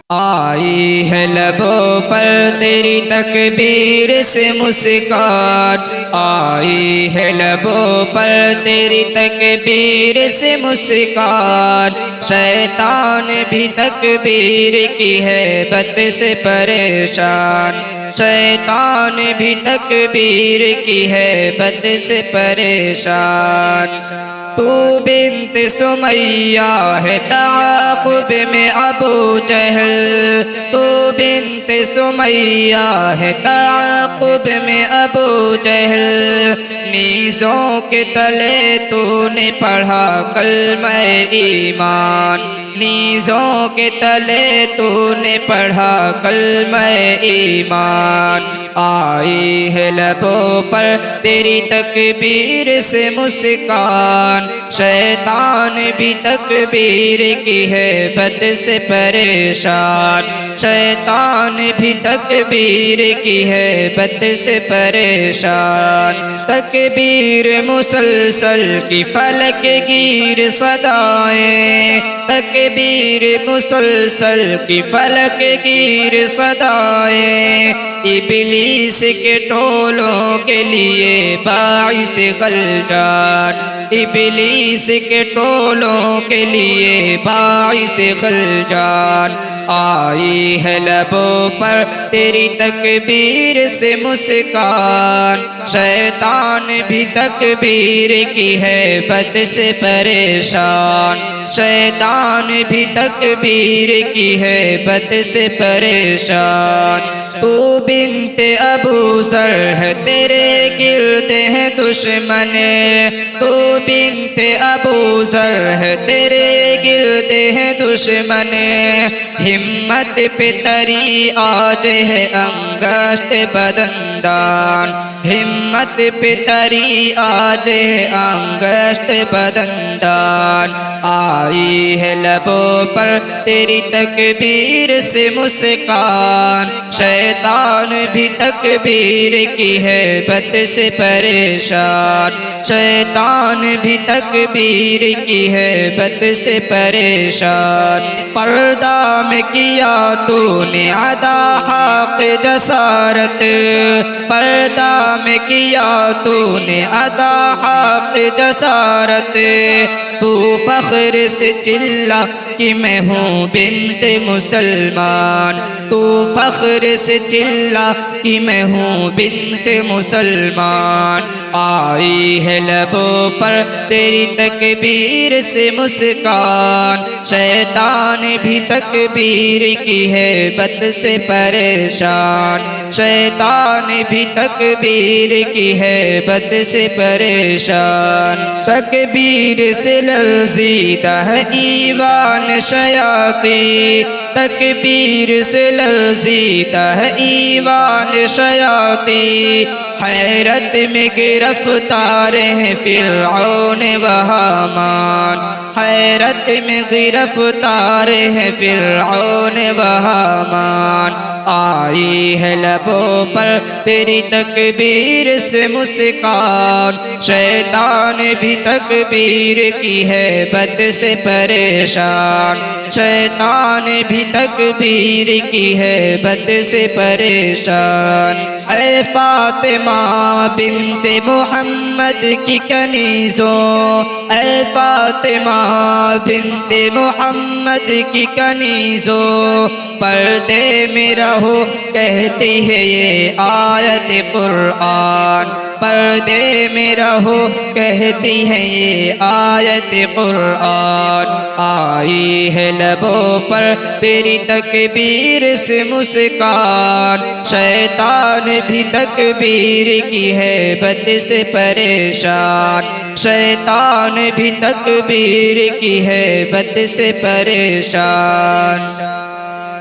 آئی ہے لبوں پر تیری تکبیر سے مسکان، آئی ہے لبوں پر تیری تکبیر سے مسکان، شیطان بھی تکبیر کی ہیبت سے پریشان، شیطان بھی تکبیر کی ہیبت سے پریشان۔ تو بنت سمیہ ہے تعاقب میں ابو جہل، تو بنت سمیہ ہے تعاقب میں ابو جہل، نیزوں کے تلے تو نے پڑھا کلمہ ایمان، نیزوں کے تلے تو نے پڑھا کلمہ ایمان۔ آئی ہے لبوں پر تیری تکبیر سے مسکان، شیطان بھی تکبیر کی ہیبت سے پریشان، شیطان بھی تکبیر کی ہیبت سے پریشان۔ تکبیر مسلسل کی فلک گیر صدائیں، تکبیر مسلسل کی فلک گیر صدائیں، ابلیس کے ٹولوں کے لیے باعث خلجان، ابلیس کے ٹولوں کے لیے باعث خلجان۔ آئی ہے لبوں پر تیری تکبیر سے مسکان، شیطان بھی تکبیر کی ہیبت سے پریشان، شیطان بھی تکبیر کی ہیبت سے پریشان۔ تو بنت ابو ذر ہے تیرے گرد ہے دشمن، تو بنت ابو ذر ہے تیرے گرد ہے دشمن، ہمت پہ تری آج ہے انگشت بدندان، ہمت پہ تری آج ہے انگشت بدندان۔ آئی ہے لبوں پر تیری تکبیر سے مسکان، شیطان بھی تکبیر کی ہیبت سے پریشان، شیطان بھی تکبیر کی ہیبت سے پریشان۔ پردہ میں کیا تو نے ادا حق جسارت، پردہ میں کیا تو نے ادا حق جسارت، تو فخر سے چلا کہ میں ہوں بنت مسلمان، تو فخر سے چلا کہ میں ہوں بنت مسلمان۔ آئی ہے لبوں پر تیری تکبیر سے مسکان، شیطان بھی تکبیر کی ہیبت سے پریشان، شیطان بھی تکبیر کی ہیبت سے پریشان۔ تکبیر سے لرزیدہ ہے ایوان شیاطین، تکبیر سے لرزیدہ ہے ایوان شیاطین، حیرت میں گرفتار ہیں فرعون و حامان، حیرت میں گرفتار ہیں فرعون و حامان۔ آئی ہے لبوں پر تیری تکبیر سے مسکان، شیطان بھی تکبیر کی ہیبت سے پریشان، شیطان بھی تکبیر کی ہیبت سے پریشان۔ اے فاطمہ بنت محمد کی کنیزوں، اے فاطمہ بنت محمد کی کنیزوں، پردے میں رہو کہتی ہے یہ آیت قرآن، پردے میں رہو کہتی ہے یہ آیت قرآن۔ آئی ہے لبوں پر تیری تکبیر سے مسکان، شیطان بھی تکبیر کی ہیبت سے پریشان، شیطان بھی تکبیر کی ہیبت سے پریشان۔